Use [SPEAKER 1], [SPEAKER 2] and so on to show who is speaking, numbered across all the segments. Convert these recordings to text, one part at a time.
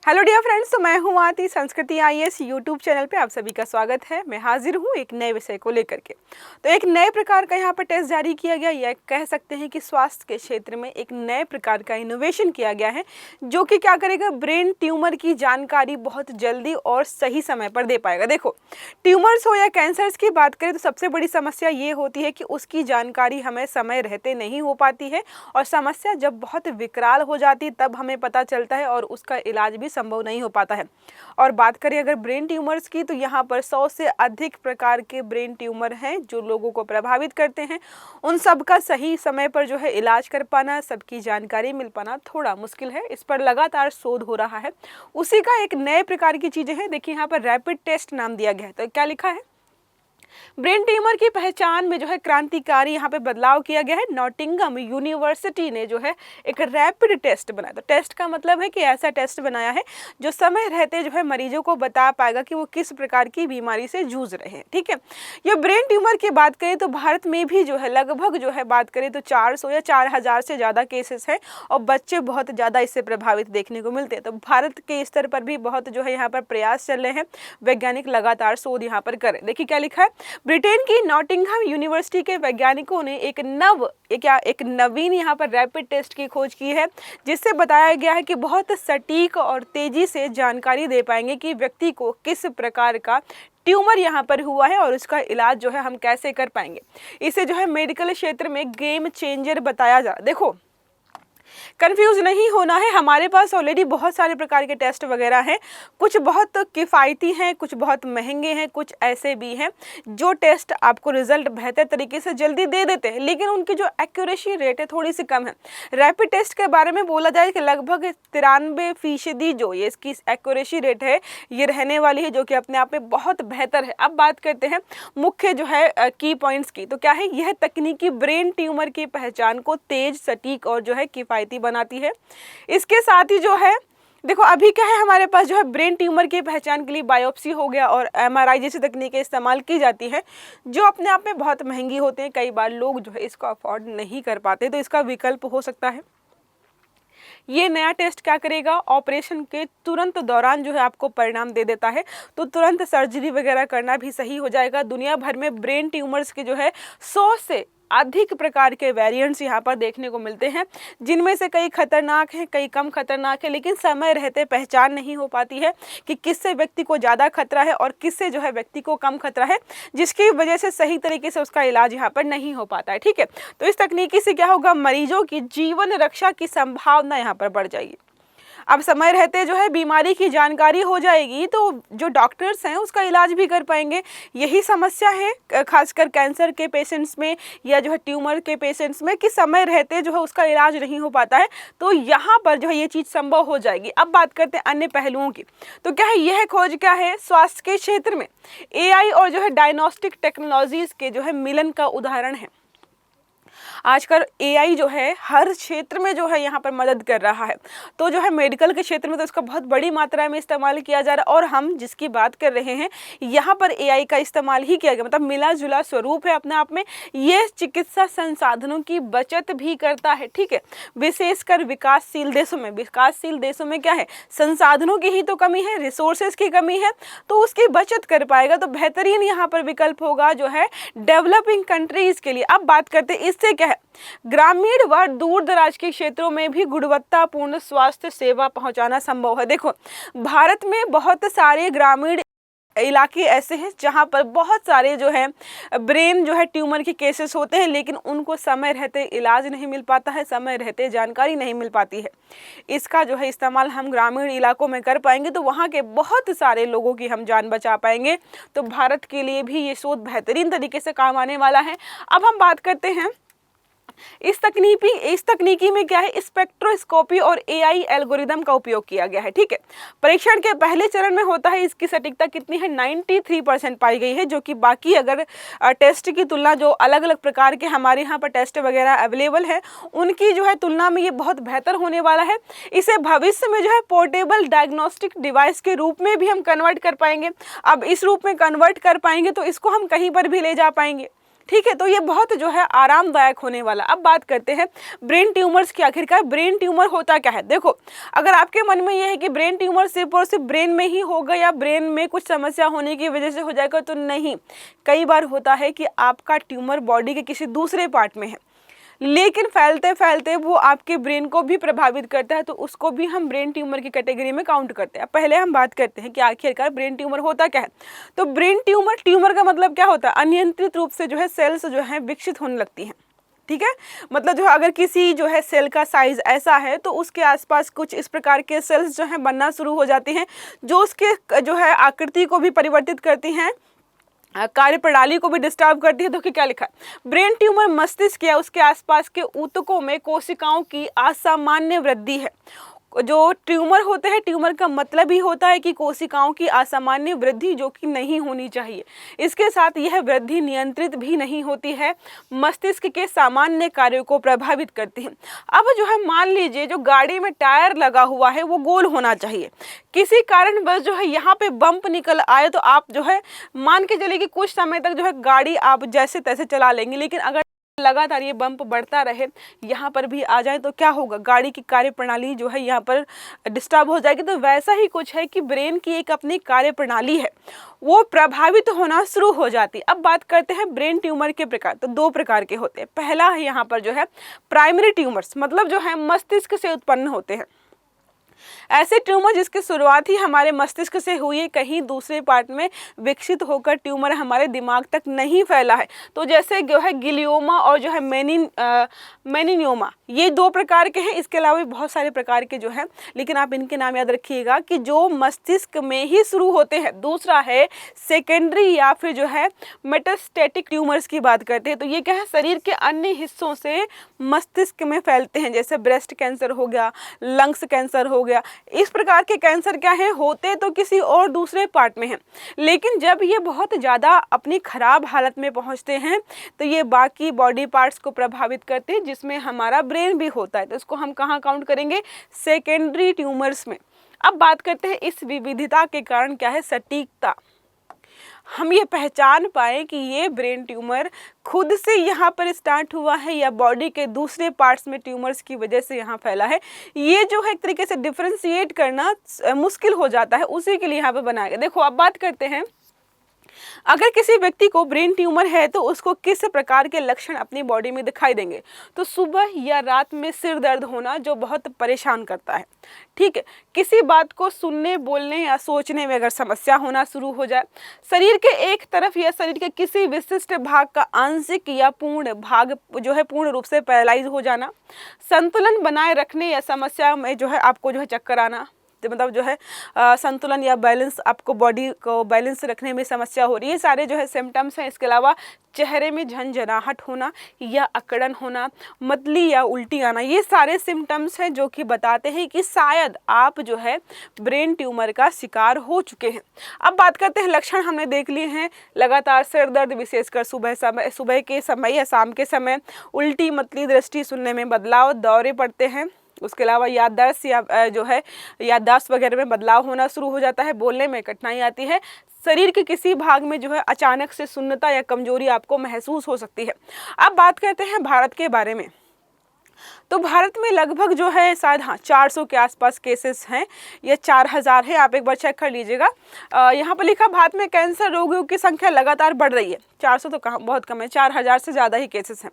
[SPEAKER 1] Hello dear friends, तो मैं हूँ आती संस्कृति आईएएस यूट्यूब चैनल पे आप सभी का स्वागत है। मैं हाजिर हूँ एक नए विषय को लेकर के। तो एक नए प्रकार का यहाँ पर टेस्ट जारी किया गया, या कह सकते हैं कि स्वास्थ्य के क्षेत्र में एक नए प्रकार का इनोवेशन किया गया है, जो कि क्या करेगा, ब्रेन ट्यूमर की जानकारी बहुत जल्दी और सही समय पर दे पाएगा। देखो, ट्यूमर्स हो या कैंसर्स की बात करें तो सबसे बड़ी समस्या ये होती है कि उसकी जानकारी हमें समय रहते नहीं हो पाती है, और समस्या जब बहुत विकराल हो जाती तब हमें पता चलता है और उसका इलाज भी संभव नहीं हो पाता है। और बात करें अगर ब्रेन ट्यूमर्स की, तो यहाँ पर 100 से अधिक प्रकार के ब्रेन ट्यूमर हैं जो लोगों को प्रभावित करते हैं। उन सब का सही समय पर जो है इलाज कर पाना, सबकी जानकारी मिल पाना थोड़ा मुश्किल है। इस पर लगातार शोध हो रहा है। उसी का एक नए प्रकार की चीज़ें हैं। देखिए, यहाँ पर रैपिड टेस्ट नाम दिया गया है। तो क्या लिखा है, ब्रेन ट्यूमर की पहचान में जो है क्रांतिकारी यहाँ पे बदलाव किया गया है। नॉटिंगहम यूनिवर्सिटी ने जो है एक रैपिड टेस्ट बनाया। तो टेस्ट का मतलब है कि ऐसा टेस्ट बनाया है जो समय रहते जो है मरीजों को बता पाएगा कि वो किस प्रकार की बीमारी से जूझ रहे हैं। ठीक है, ये ब्रेन ट्यूमर की बात करें तो भारत में भी जो है लगभग जो है बात करें तो 400 या 4000 से ज़्यादा केसेस हैं, और बच्चे बहुत ज़्यादा इससे प्रभावित देखने को मिलते हैं। तो भारत के स्तर पर भी बहुत जो है यहाँ पर प्रयास चल रहे हैं, वैज्ञानिक लगातार शोध यहाँ पर करें। देखिए क्या लिखा है, ब्रिटेन की नॉटिंघम यूनिवर्सिटी के वैज्ञानिकों ने एक नवीन यहाँ पर रैपिड टेस्ट की खोज की है, जिससे बताया गया है कि बहुत सटीक और तेजी से जानकारी दे पाएंगे कि व्यक्ति को किस प्रकार का ट्यूमर यहाँ पर हुआ है और उसका इलाज जो है हम कैसे कर पाएंगे। इसे जो है मेडिकल क्षेत्र में गेम चेंजर बताया जा। देखो, कंफ्यूज नहीं होना है, हमारे पास ऑलरेडी बहुत सारे प्रकार के टेस्ट वगैरह हैं। कुछ बहुत किफ़ायती हैं, कुछ बहुत महंगे हैं, कुछ ऐसे भी हैं जो टेस्ट आपको रिजल्ट बेहतर तरीके से जल्दी दे देते हैं, लेकिन उनकी जो एक्यूरेसी रेट है थोड़ी सी कम है। रैपिड टेस्ट के बारे में बोला जाए कि लगभग 93% जो ये इसकी एक्यूरेसी रेट है ये रहने वाली है, जो कि अपने आप में बहुत बेहतर है। अब बात करते हैं मुख्य जो है की पॉइंट्स की। तो क्या है, यह तकनीकी ब्रेन ट्यूमर की पहचान को तेज, सटीक और जो है किफ़ायती बनाती है। इसके साथ ही जो है, देखो अभी क्या है, हमारे पास जो है ब्रेन ट्यूमर की पहचान के लिए बायोप्सी हो गया और एमआरआई जैसी तकनीकें इस्तेमाल की जाती हैं, जो अपने आप में बहुत महंगी होते हैं। कई बार लोग जो है इसको अफोर्ड नहीं कर पाते, तो इसका विकल्प हो सकता है ये नया टेस्ट क्या करेगा, ऑपरेशन के तुरंत दौरान जो है आपको परिणाम दे देता है, तो तुरंत सर्जरी वगैरह करना भी सही हो जाएगा। दुनिया भर में ब्रेन ट्यूमर्स के जो है 100 से अधिक प्रकार के वेरिएंट्स यहाँ पर देखने को मिलते हैं, जिनमें से कई खतरनाक हैं, कई कम खतरनाक है, लेकिन समय रहते पहचान नहीं हो पाती है कि किससे व्यक्ति को ज़्यादा खतरा है और किससे जो है व्यक्ति को कम खतरा है, जिसकी वजह से सही तरीके से उसका इलाज यहाँ पर नहीं हो पाता है। ठीक है, तो इस तकनीकी से क्या होगा, मरीजों की जीवन रक्षा की संभावना यहाँ पर बढ़ जाएगी। अब समय रहते जो है बीमारी की जानकारी हो जाएगी, तो जो डॉक्टर्स हैं उसका इलाज भी कर पाएंगे। यही समस्या है खासकर कैंसर के पेशेंट्स में या जो है ट्यूमर के पेशेंट्स में, कि समय रहते जो है उसका इलाज नहीं हो पाता है, तो यहाँ पर जो है ये चीज़ संभव हो जाएगी। अब बात करते हैं अन्य पहलुओं की। तो क्या है, यह खोज क्या है, स्वास्थ्य के क्षेत्र में एआई और जो है डायग्नोस्टिक टेक्नोलॉजीज़ के जो है मिलन का उदाहरण है। आजकल एआई जो है हर क्षेत्र में जो है यहाँ पर मदद कर रहा है। तो जो है मेडिकल के क्षेत्र में तो इसका बहुत बड़ी मात्रा में इस्तेमाल किया जा रहा है, और हम जिसकी बात कर रहे हैं यहाँ पर एआई का इस्तेमाल ही किया गया, मतलब मिला जुला स्वरूप है अपने आप में। ये चिकित्सा संसाधनों की बचत भी करता है। ठीक है, विशेषकर विकासशील देशों में क्या है, संसाधनों की ही तो कमी है, रिसोर्सेज की कमी है, तो उसकी बचत कर पाएगा। तो बेहतरीन यहाँ पर विकल्प होगा जो है डेवलपिंग कंट्रीज के लिए। अब बात करते हैं इससे क्या है, ग्रामीण व दूर दराज के क्षेत्रों में भी गुणवत्तापूर्ण स्वास्थ्य सेवा पहुंचाना संभव है। देखो, भारत में बहुत सारे ग्रामीण इलाके ऐसे हैं जहां पर बहुत सारे जो है ब्रेन जो है ट्यूमर के केसेस होते हैं, लेकिन उनको समय रहते इलाज नहीं मिल पाता है, समय रहते जानकारी नहीं मिल पाती है। इसका जो है इस्तेमाल हम ग्रामीण इलाकों में कर पाएंगे, तो वहाँ के बहुत सारे लोगों की हम जान बचा पाएंगे। तो भारत के लिए भी ये शोध बेहतरीन तरीके से काम आने वाला है। अब हम बात करते हैं इस तकनीकी में क्या है, स्पेक्ट्रोस्कोपी और एआई एल्गोरिदम का उपयोग किया गया है। ठीक है, परीक्षण के पहले चरण में होता है, इसकी सटीकता कितनी है, 93% पाई गई है, जो कि बाकी अगर टेस्ट की तुलना जो अलग अलग प्रकार के हमारे यहाँ पर टेस्ट वगैरह अवेलेबल है उनकी जो है तुलना में ये बहुत बेहतर होने वाला है। इसे भविष्य में जो है पोर्टेबल डायग्नोस्टिक डिवाइस के रूप में भी हम कन्वर्ट कर पाएंगे। अब इस रूप में कन्वर्ट कर पाएंगे तो इसको हम कहीं पर भी ले जा पाएंगे। ठीक है। तो ये बहुत जो है आरामदायक होने वाला। अब बात करते हैं ब्रेन ट्यूमर्स की। आखिरकार ब्रेन ट्यूमर होता क्या है? देखो, अगर आपके मन में ये है कि ब्रेन ट्यूमर सिर्फ और सिर्फ ब्रेन में ही होगा या ब्रेन में कुछ समस्या होने की वजह से हो जाएगा, तो नहीं। कई बार होता है कि आपका ट्यूमर बॉडी के किसी दूसरे पार्ट में है, लेकिन फैलते फैलते वो आपके ब्रेन को भी प्रभावित करता है, तो उसको भी हम ब्रेन ट्यूमर की कैटेगरी में काउंट करते हैं। पहले हम बात करते हैं कि आखिरकार ब्रेन ट्यूमर होता क्या है। तो ब्रेन ट्यूमर का मतलब क्या होता है? अनियंत्रित रूप से जो है सेल्स जो है विकसित होने लगती हैं। ठीक है, मतलब जो है अगर किसी जो है सेल का साइज ऐसा है तो उसके आसपास कुछ इस प्रकार के सेल्स जो है बनना शुरू हो जाते हैं, जो उसके जो है आकृति को भी परिवर्तित करती हैं, कार्य प्रणाली को भी डिस्टर्ब करती है। देखिए क्या लिखा है, ब्रेन ट्यूमर मस्तिष्क या उसके आसपास के ऊतकों में कोशिकाओं की असामान्य वृद्धि है। जो ट्यूमर होते हैं, ट्यूमर का मतलब ही होता है कि कोशिकाओं की असामान्य वृद्धि जो कि नहीं होनी चाहिए। इसके साथ यह वृद्धि नियंत्रित भी नहीं होती है, मस्तिष्क के सामान्य कार्यों को प्रभावित करती है। अब जो है मान लीजिए जो गाड़ी में टायर लगा हुआ है वो गोल होना चाहिए, किसी कारण बस जो है यहाँ पे बम्प निकल आए तो आप जो है मान के चलिए कि कुछ समय तक जो है गाड़ी आप जैसे तैसे चला लेंगे, लेकिन अगर लगातार ये बम्प बढ़ता रहे, यहाँ पर भी आ जाए तो क्या होगा? गाड़ी की कार्य प्रणाली जो है यहाँ पर डिस्टर्ब हो जाएगी। तो वैसा ही कुछ है कि ब्रेन की एक अपनी कार्य प्रणाली है, वो प्रभावित होना शुरू हो जाती है। अब बात करते हैं ब्रेन ट्यूमर के प्रकार। तो दो प्रकार के होते हैं। पहला है यहाँ पर जो है प्राइमरी ट्यूमर्स, मतलब जो है मस्तिष्क से उत्पन्न होते हैं। ऐसे ट्यूमर जिसकी शुरुआत ही हमारे मस्तिष्क से हुई है, कहीं दूसरे पार्ट में विकसित होकर ट्यूमर हमारे दिमाग तक नहीं फैला है। तो जैसे जो है गिलियोमा और जो है मेनिन्योमा, ये दो प्रकार के हैं। इसके अलावा भी बहुत सारे प्रकार के जो है, लेकिन आप इनके नाम याद रखिएगा कि जो मस्तिष्क में ही शुरू होते हैं। दूसरा है सेकेंडरी या फिर जो है मेटास्टेटिक ट्यूमर्स की बात करते हैं। तो ये क्या है, शरीर के अन्य हिस्सों से मस्तिष्क में फैलते हैं, जैसे ब्रेस्ट कैंसर हो गया, लंग्स कैंसर हो गया। इस प्रकार के कैंसर क्या है, होते तो किसी और दूसरे पार्ट में हैं, लेकिन जब ये बहुत ज़्यादा अपनी खराब हालत में पहुंचते हैं तो ये बाकी बॉडी पार्ट्स को प्रभावित करते हैं, जिसमें हमारा ब्रेन भी होता है। तो इसको हम कहाँ काउंट करेंगे? सेकेंडरी ट्यूमर्स में। अब बात करते हैं इस विविधता के कारण क्या है, सटीकता। हम ये पहचान पाएँ कि ये ब्रेन ट्यूमर खुद से यहाँ पर स्टार्ट हुआ है या बॉडी के दूसरे पार्ट्स में ट्यूमर्स की वजह से यहाँ फैला है, ये जो है एक तरीके से डिफ्रेंशिएट करना मुश्किल हो जाता है, उसी के लिए यहाँ पर बनाया गया। देखो अब बात करते हैं, अगर किसी व्यक्ति को ब्रेन ट्यूमर है तो उसको किस प्रकार के लक्षण अपनी बॉडी में दिखाई देंगे? तो सुबह या रात में सिर दर्द होना जो बहुत परेशान करता है। ठीक है, किसी बात को सुनने, बोलने या सोचने में अगर समस्या होना शुरू हो जाए, शरीर के एक तरफ या शरीर के किसी विशिष्ट भाग का आंशिक या पूर्ण भाग जो है पूर्ण रूप से पैरालाइज हो जाना, संतुलन बनाए रखने या समस्या में जो है आपको जो है चक्कर आना, मतलब जो है संतुलन या बैलेंस, आपको बॉडी को बैलेंस रखने में समस्या हो रही है, सारे जो है सिम्टम्स हैं। इसके अलावा चेहरे में झंझनाहट होना या अकड़न होना, मतली या उल्टी आना, ये सारे सिम्टम्स हैं जो कि बताते हैं कि शायद आप जो है ब्रेन ट्यूमर का शिकार हो चुके हैं। अब बात करते हैं लक्षण हमने देख लिए हैं, लगातार सिर दर्द, विशेषकर सुबह के समय या शाम के समय, उल्टी, मतली, दृष्टि, सुनने में बदलाव, दौरे पड़ते हैं। उसके अलावा याददाश्त या जो है याददाश्त वगैरह में बदलाव होना शुरू हो जाता है, बोलने में कठिनाई आती है, शरीर के किसी भाग में जो है अचानक से सुन्नता या कमजोरी आपको महसूस हो सकती है। अब बात करते हैं भारत के बारे में। तो भारत में लगभग जो है शायद 400 के आसपास केसेस हैं या 4000 है, आप एक बार चेक कर लीजिएगा। यहाँ पर लिखा भारत में कैंसर रोगियों की संख्या लगातार बढ़ रही है। 400 तो कहाँ, बहुत कम है, 4000 से ज़्यादा ही केसेस हैं।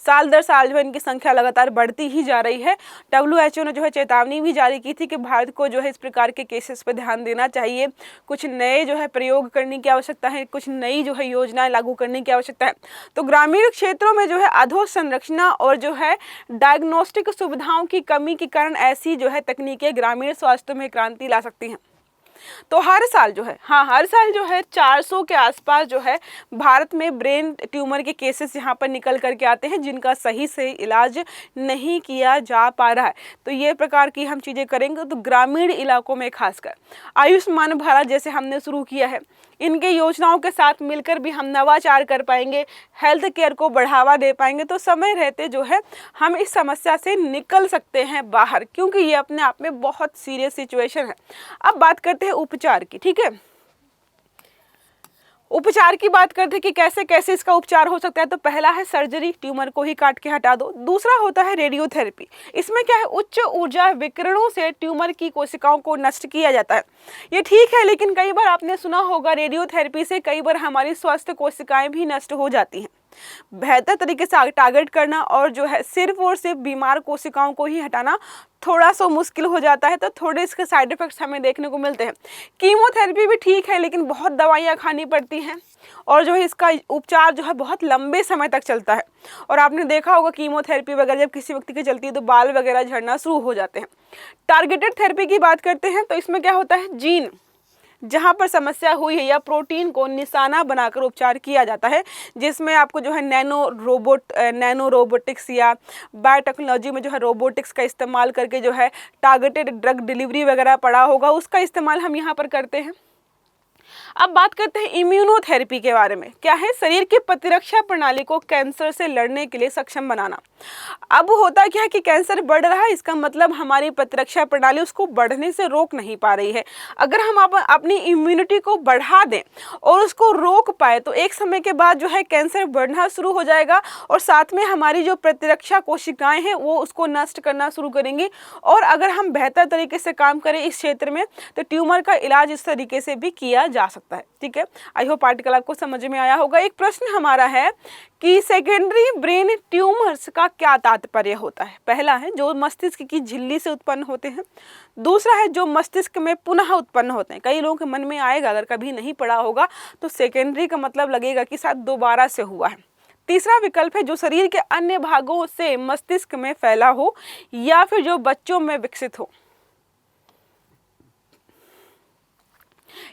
[SPEAKER 1] साल दर साल जो है इनकी संख्या लगातार बढ़ती ही जा रही है। WHO ने जो है चेतावनी भी जारी की थी कि भारत को जो है इस प्रकार के केसेस पर ध्यान देना चाहिए, कुछ नए जो है प्रयोग करने की आवश्यकता है, कुछ नई जो है योजनाएं लागू करने की आवश्यकता है। तो ग्रामीण क्षेत्रों में जो है अधोसंरचना और जो है डायग्नोस्टिक सुविधाओं की कमी के कारण ऐसी जो है तकनीकें ग्रामीण स्वास्थ्य में क्रांति ला सकती हैं। तो हर साल जो है 400 के आसपास जो है भारत में ब्रेन ट्यूमर के केसेस यहाँ पर निकल करके आते हैं, जिनका सही से इलाज नहीं किया जा पा रहा है। तो ये प्रकार की हम चीज़ें करेंगे तो ग्रामीण इलाकों में खासकर आयुष्मान भारत जैसे हमने शुरू किया है, इनके योजनाओं के साथ मिलकर भी हम नवाचार कर पाएंगे, हेल्थ केयर को बढ़ावा दे पाएंगे, तो समय रहते जो है हम इस समस्या से निकल सकते हैं बाहर, क्योंकि ये अपने आप में बहुत सीरियस सिचुएशन है। अब बात करते हैं उपचार की। ठीक है, उपचार की बात करते हैं कि कैसे कैसे इसका उपचार हो सकता है। तो पहला है सर्जरी, ट्यूमर को ही काट के हटा दो। दूसरा होता है रेडियोथेरेपी। इसमें क्या है, उच्च ऊर्जा विकिरणों से ट्यूमर की कोशिकाओं को नष्ट किया जाता है। ये ठीक है, लेकिन कई बार आपने सुना होगा रेडियोथेरेपी से कई बार हमारी स्वस्थ कोशिकाएं भी नष्ट हो जाती हैं। बेहतर तरीके से टारगेट करना और जो है सिर्फ और सिर्फ बीमार कोशिकाओं को ही हटाना थोड़ा सा मुश्किल हो जाता है। तो थोड़े इसके साइड इफेक्ट्स हमें देखने को मिलते हैं। कीमोथेरेपी भी ठीक है, लेकिन बहुत दवाइयाँ खानी पड़ती हैं और जो है इसका उपचार जो है बहुत लंबे समय तक चलता है। और आपने देखा होगा कीमोथेरेपी वगैरह जब किसी व्यक्ति की चलती है तो बाल वगैरह झड़ना शुरू हो जाते हैं। टारगेटेड थेरेपी की बात करते हैं तो इसमें क्या होता है, जीन जहाँ पर समस्या हुई है या प्रोटीन को निशाना बनाकर उपचार किया जाता है, जिसमें आपको जो है नैनो रोबोटिक्स या बायोटेक्नोलॉजी में जो है रोबोटिक्स का इस्तेमाल करके जो है टारगेटेड ड्रग डिलीवरी वगैरह पड़ा होगा, उसका इस्तेमाल हम यहाँ पर करते हैं। अब बात करते हैं इम्यूनोथेरेपी के बारे में। क्या है, शरीर की प्रतिरक्षा प्रणाली को कैंसर से लड़ने के लिए सक्षम बनाना। अब होता क्या है कि कैंसर बढ़ रहा है, इसका मतलब हमारी प्रतिरक्षा प्रणाली उसको बढ़ने से रोक नहीं पा रही है। अगर हम अपनी इम्यूनिटी को बढ़ा दें और उसको रोक पाए तो एक समय के बाद जो है कैंसर बढ़ना शुरू हो जाएगा और साथ में हमारी जो प्रतिरक्षा कोशिकाएं हैं वो उसको नष्ट करना शुरू करेंगी। और अगर हम बेहतर तरीके से काम करें इस क्षेत्र में तो ट्यूमर का इलाज इस तरीके से भी किया जा सकता है। ठीक है, आई होप आर्टिकल आपको समझ में आया होगा। एक प्रश्न हमारा है कि सेकेंडरी ब्रेन ट्यूमर्स का क्या तात्पर्य होता है। पहला है जो मस्तिष्क की झिल्ली से उत्पन्न होते हैं। दूसरा है जो मस्तिष्क में पुनः उत्पन्न होते हैं। कई लोगों के मन में आएगा, अगर कभी नहीं पढ़ा होगा तो सेकेंडरी का मतलब लगेगा कि शायद दोबारा से हुआ है। तीसरा विकल्प है जो शरीर के अन्य भागों से मस्तिष्क में फैला हो या फिर जो बच्चों में विकसित हो।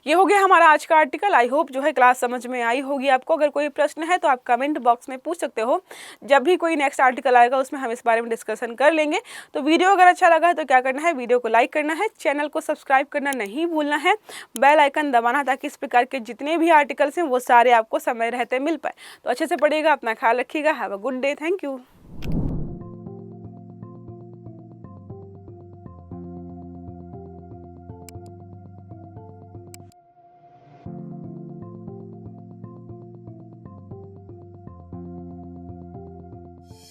[SPEAKER 1] ये हो गया हमारा आज का आर्टिकल। आई होप जो है क्लास समझ में आई होगी आपको। अगर कोई प्रश्न है तो आप कमेंट बॉक्स में पूछ सकते हो। जब भी कोई नेक्स्ट आर्टिकल आएगा उसमें हम इस बारे में डिस्कशन कर लेंगे। तो वीडियो अगर अच्छा लगा है तो क्या करना है, वीडियो को लाइक करना है, चैनल को सब्सक्राइब करना नहीं भूलना है, बेल आइकन दबाना ताकि इस प्रकार के जितने भी आर्टिकल्स हैं वो सारे आपको समय रहते मिल पाए। तो अच्छे से पढ़िएगा, अपना ख्याल रखिएगा। Have a good day, thank you.